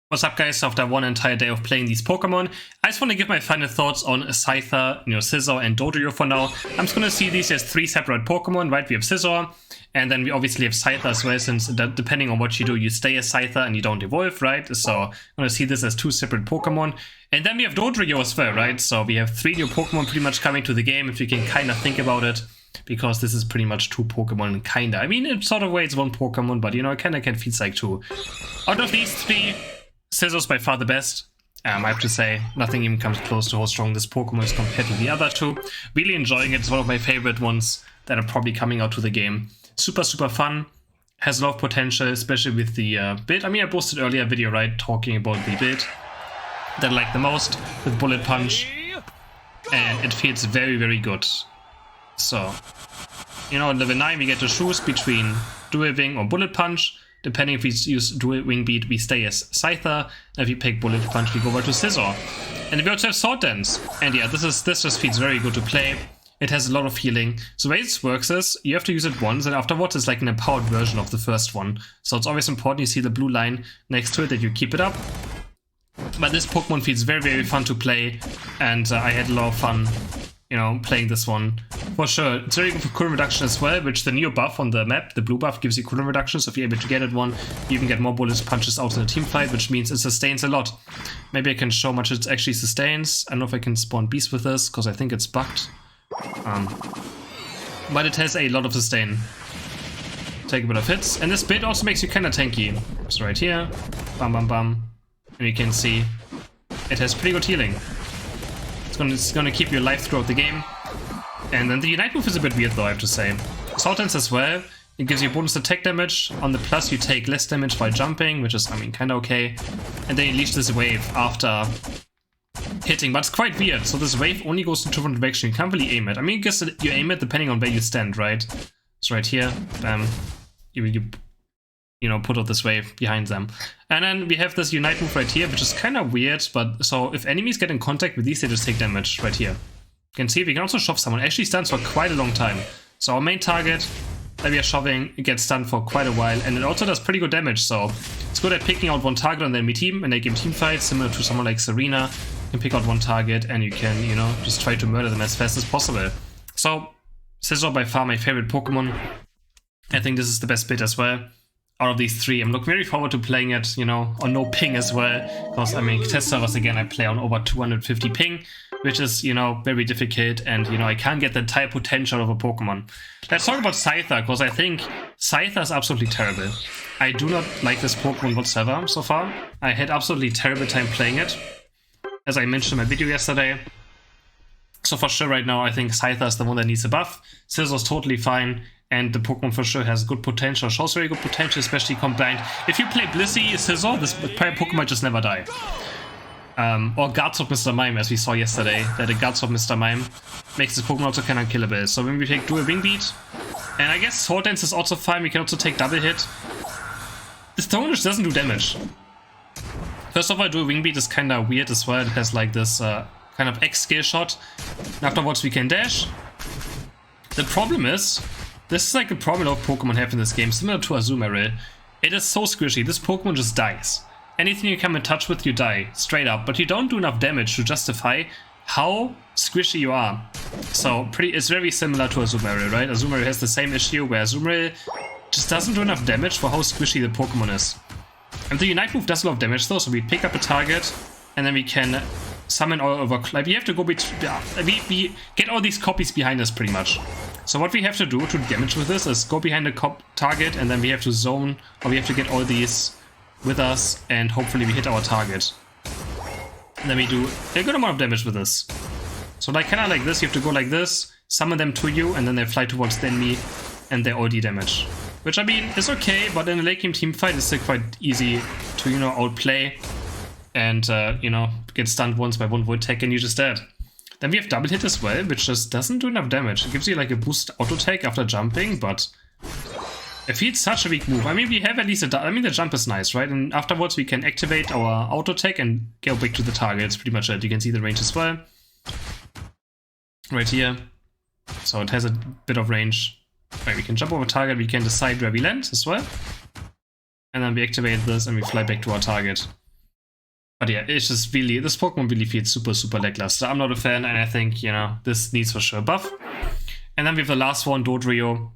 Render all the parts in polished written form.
What's up, guys? After one entire day of playing these Pokemon, I just want to give my final thoughts on SCYTHER, SCIZOR and DODRIO for now. I'm just going to see these as three separate Pokemon, right? We have SCIZOR, and then we obviously have SCYTHER as well, since depending on what you do, you stay as SCYTHER and you don't evolve, right? So I'm going to see this as two separate Pokemon. And then we have DODRIO as well, right? So we have three new Pokemon pretty much coming to the game, if you can kind of think about it. Because this is pretty much two Pokemon, kinda. I mean, in sort of way it's one Pokemon, but it kinda feels like two. Out of these three, SCIZOR's by far the best. I have to say, nothing even comes close to how strong this Pokemon is compared to the other two. Really enjoying it. It's one of my favorite ones that are probably coming out to the game. Super, super fun. Has a lot of potential, especially with the build. I mean, I posted earlier a video, right, talking about the build that I like the most with Bullet Punch. And it feels very, very good. So, in level 9 we get to choose between Dual Wing or Bullet Punch. Depending if we use Dual Wing Beat, we stay as SCYTHER. If we pick Bullet Punch, we go over to SCIZOR. And we also have Sword Dance. And yeah, this just feels very good to play. It has a lot of healing. So the way it works is, you have to use it once, and afterwards it's like an empowered version of the first one. So it's always important you see the blue line next to it, that you keep it up. But this Pokemon feels very, very fun to play. And I had a lot of fun playing this one. For sure, it's very good for cooldown reduction as well, which the new buff on the map, the blue buff, gives you cooldown reduction, so if you're able to get it one, you even get more bullet punches out in a team fight, which means it sustains a lot. Maybe I can show how much it actually sustains. I don't know if I can spawn beasts with this, because I think it's bugged. But it has a lot of sustain. Take a bit of hits, and this build also makes you kinda tanky. So right here, bam bam bam, and you can see it has pretty good healing. It's gonna keep you alive throughout the game. And then the Unite move is a bit weird though, I have to say. Sword Dance as well. It gives you bonus attack damage. On the plus you take less damage by jumping, which is, kinda okay. And then you unleash this wave after hitting, but it's quite weird. So this wave only goes in different directions. You can't really aim it. I mean, I guess you aim it depending on where you stand, right? So right here, bam, you put out this wave behind them. And then we have this Unite move right here, which is kind of weird, but so if enemies get in contact with these, they just take damage right here. You can see we can also shove someone. It actually stuns for quite a long time. So our main target that we are shoving, it gets stunned for quite a while, and it also does pretty good damage, so it's good at picking out one target on the enemy team and they give team fights, similar to someone like Serena. You can pick out one target and you can, just try to murder them as fast as possible. So, SCIZOR by far my favorite Pokemon. I think this is the best build as well. Out of these three, I'm looking very forward to playing it, on no ping as well. Because, test servers again, I play on over 250 ping, which is, very difficult, and, I can't get the entire potential of a Pokemon. Let's talk about SCYTHER, because I think SCYTHER is absolutely terrible. I do not like this Pokemon whatsoever so far. I had absolutely terrible time playing it, as I mentioned in my video yesterday. So for sure right now, I think SCYTHER is the one that needs a buff. SCIZOR is totally fine. And the Pokemon for sure has good potential, shows very good potential, especially combined. If you play Blissey SCIZOR, this Pokemon just never die. Or Guardsword Mr. Mime, as we saw yesterday, that a Guardsword Mr. Mime makes this Pokemon also kind of unkillable. So when we take Dual Wing Beat, and I guess Sword Dance is also fine, we can also take Double Hit. This Tonish doesn't do damage. First of all, Dual Wing Beat is kind of weird as well. It has like this kind of X scale shot. And afterwards we can dash. The problem is, this is like a problem a lot of Pokemon have in this game, similar to Azumarill. It is so squishy, this Pokemon just dies. Anything you come in touch with, you die, straight up. But you don't do enough damage to justify how squishy you are. So it's very similar to Azumarill, right? Azumarill has the same issue, where Azumarill just doesn't do enough damage for how squishy the Pokemon is. And the Unite move does a lot of damage though, so we pick up a target, and then we can summon all over. Like, we have to go we get all these copies behind us pretty much. So what we have to do to damage with this is go behind the target, and then we have to zone, or we have to get all these with us, and hopefully we hit our target. And then we do a good amount of damage with this. So like kind of like this, you have to go like this, summon them to you, and then they fly towards the enemy, and they all damage. Which is okay, but in a late game team fight it's still quite easy to, outplay. And, get stunned once by one Void Tech and you're just dead. Then we have Double Hit as well, which just doesn't do enough damage. It gives you like a boost auto take after jumping, but it feels such a weak move. We have at least the jump is nice, right? And afterwards we can activate our auto take and go back to the target. It's pretty much it. You can see the range as well. Right here. So it has a bit of range. Right, we can jump over target, we can decide where we land as well. And then we activate this and we fly back to our target. But yeah, it's just really, this Pokemon really feels super, super lackluster. I'm not a fan, and I think, you know, this needs for sure a buff. And then we have the last one, Dodrio,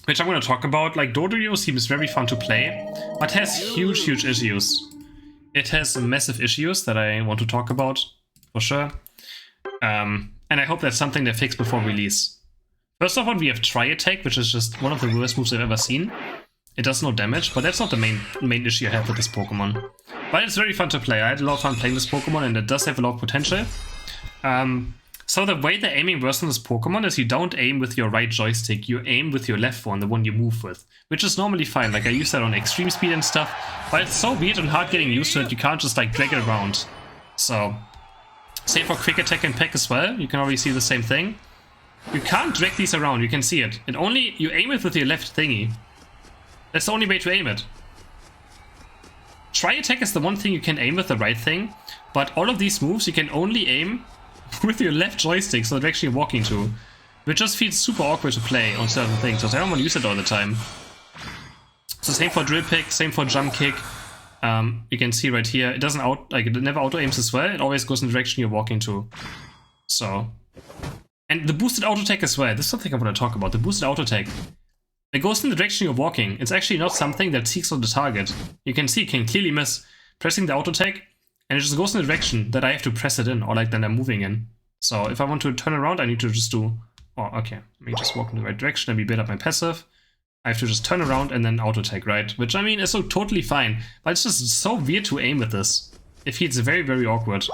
which I'm going to talk about. Like, Dodrio seems very fun to play, but has huge, huge issues. It has massive issues that I want to talk about, for sure. And I hope that's something they fix before release. First of all, we have Tri-Attack, which is just one of the worst moves I've ever seen. It does no damage, but that's not the main issue I have with this Pokemon. But it's very fun to play. I had a lot of fun playing this Pokemon, and it does have a lot of potential. So the way the aiming works on this Pokemon is you don't aim with your right joystick, you aim with your left one, the one you move with. Which is normally fine, like I use that on extreme speed and stuff, but it's so weird and hard getting used to it, you can't just like drag it around. So, same for Quick Attack and Peck as well, you can already see the same thing. You can't drag these around, you can see it. You aim it with your left thingy. That's the only way to aim it. Tri-Attack is the one thing you can aim with the right thing, but all of these moves you can only aim with your left joystick, so they're actually walking to. Which just feels super awkward to play on certain things, because I don't want to use it all the time. So same for Drill Pick, same for Jump Kick. You can see right here, it doesn't it never auto aims as well, it always goes in the direction you're walking to. So. And the boosted auto attack as well, this is something I want to talk about, the boosted auto attack. It goes in the direction you're walking. It's actually not something that seeks on the target. You can see, it can clearly miss pressing the auto attack, and it just goes in the direction that I have to press it in, or like that I'm moving in. So if I want to turn around, I need to just do, oh, okay, let me just walk in the right direction, let me build up my passive. I have to just turn around and then auto attack, right? Which, I mean, is so totally fine, but it's just so weird to aim with this. It feels very, very awkward.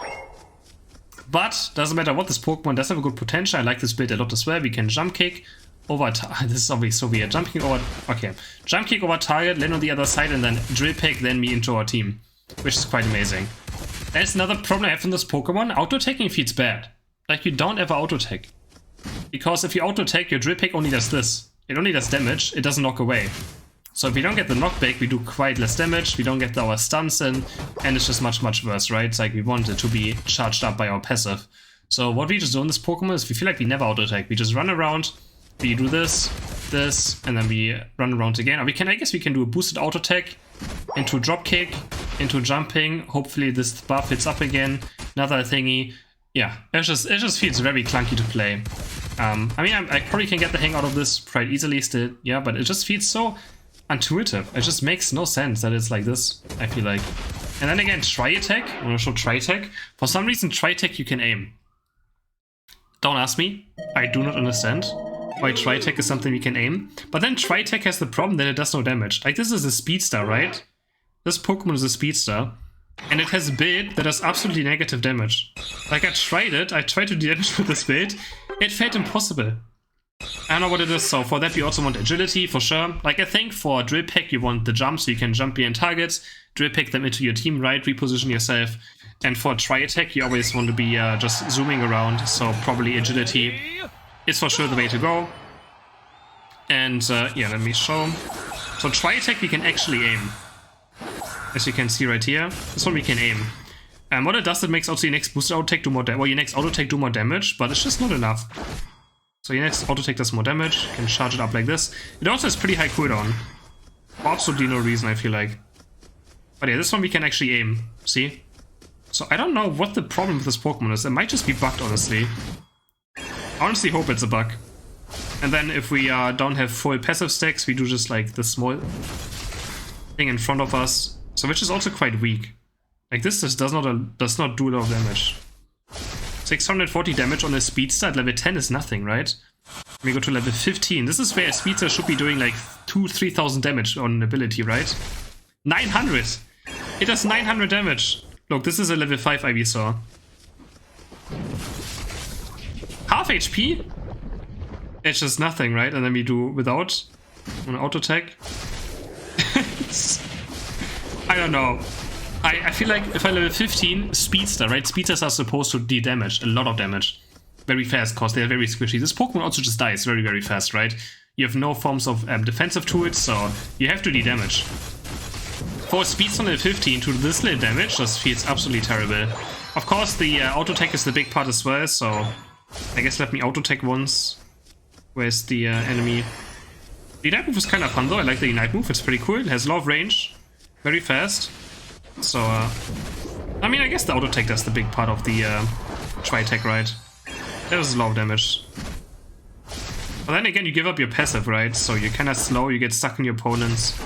But, doesn't matter what, this Pokemon does have a good potential. I like this build a lot as well. We can Jump Kick over, this is obviously so weird. Jump Kick over, okay. Jump Kick over target, land on the other side, and then Drill Pick, then me into our team. Which is quite amazing. That's another problem I have in this Pokemon. Auto-attacking feels bad. Like, you don't ever auto-attack. Because if you auto-attack, your Drill Pick only does this. It only does damage, it doesn't knock away. So if we don't get the knockback, we do quite less damage, we don't get our stuns in, and it's just much, much worse, right? It's like we want it to be charged up by our passive. So what we just do in this Pokemon is we feel like we never auto-attack. We just run around, we do this, and then we run around again. Or I guess we can do a boosted auto-attack into drop kick, into jumping. Hopefully this buff hits up again. Another thingy. Yeah, it just feels very clunky to play. I mean, I probably can get the hang out of this quite easily still, yeah, but it just feels so intuitive. It just makes no sense that it's like this, I feel like. And then again, Tri-Attack. I'm gonna show Tri-Attack. For some reason, Tri-Attack you can aim. Don't ask me. I do not understand why Tri-Attack is something we can aim. But then Tri-Attack has the problem that it does no damage. Like, this is a Speedster, right? This Pokemon is a Speedster. And it has a build that does absolutely negative damage. Like, I tried to damage with this build. It felt impossible. I don't know what it is, so for that we also want agility, for sure. Like, I think for Drill Pick you want the jump, so you can jump behind targets, Drill Pick them into your team, right, reposition yourself. And for Tri-Attack you always want to be just zooming around, so probably agility is for sure the way to go. And yeah, let me show. So Tri-Attack we can actually aim. As you can see right here, this one we can aim. And what it does, it makes also your next boosted auto-attack do more damage. Well, your next auto-attack do more damage, but it's just not enough. So your next auto-attack does more damage, you can charge it up like this. It also has pretty high cooldown. For absolutely no reason, I feel like. But yeah, this one we can actually aim, see? So I don't know what the problem with this Pokemon is. It might just be bugged, honestly. I honestly hope it's a bug. And then if we don't have full passive stacks, we do just like this small thing in front of us. So which is also quite weak. Like this just does not do a lot of damage. 640 damage on a Speedster at level 10 is nothing, right? We go to level 15. This is where a Speedster should be doing like 2,000-3,000 damage on an ability, right? 900! It does 900 damage! Look, this is a level 5 Ivysaur. Half HP? It's just nothing, right? And then we do without an auto attack. I don't know. I feel like if I level 15, Speedster, right? Speedsters are supposed to de-damage, a lot of damage. Very fast, because they are very squishy. This Pokemon also just dies very, very fast, right? You have no forms of defensive tools, so you have to de-damage. For a Speedster level 15 to this little damage just feels absolutely terrible. Of course, the auto-attack is the big part as well, so I guess let me auto-attack once. Where's the enemy? The Unite move is kind of fun though, I like the Unite move, it's pretty cool. It has a lot of range, very fast. So, I mean, I guess the auto attack does the big part of the tri-attack, right? That is a lot of damage. But then again, you give up your passive, right? So you're kind of slow, you get stuck in your opponents.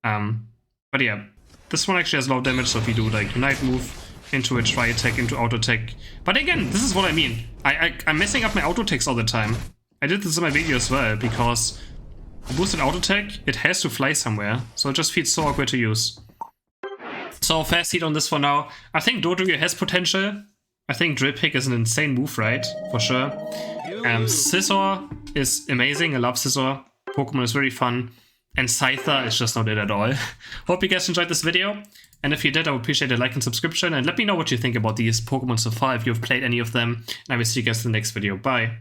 But yeah, this one actually has a lot of damage, so if you do like Unite move into a tri-attack, into auto-attack. But again, this is what I mean. I'm messing up my auto-attacks all the time. I did this in my video as well, because the boosted auto-attack, it has to fly somewhere. So it just feels so awkward to use. So fast heat on this for now. I think Dodrio has potential. I think Drill Pick is an insane move, right? For sure. SCIZOR is amazing. I love SCIZOR. Pokemon is very fun. And SCYTHER is just not it at all. Hope you guys enjoyed this video. And if you did, I would appreciate a like and subscription. And let me know what you think about these Pokemon so far, if you've played any of them. And I will see you guys in the next video. Bye.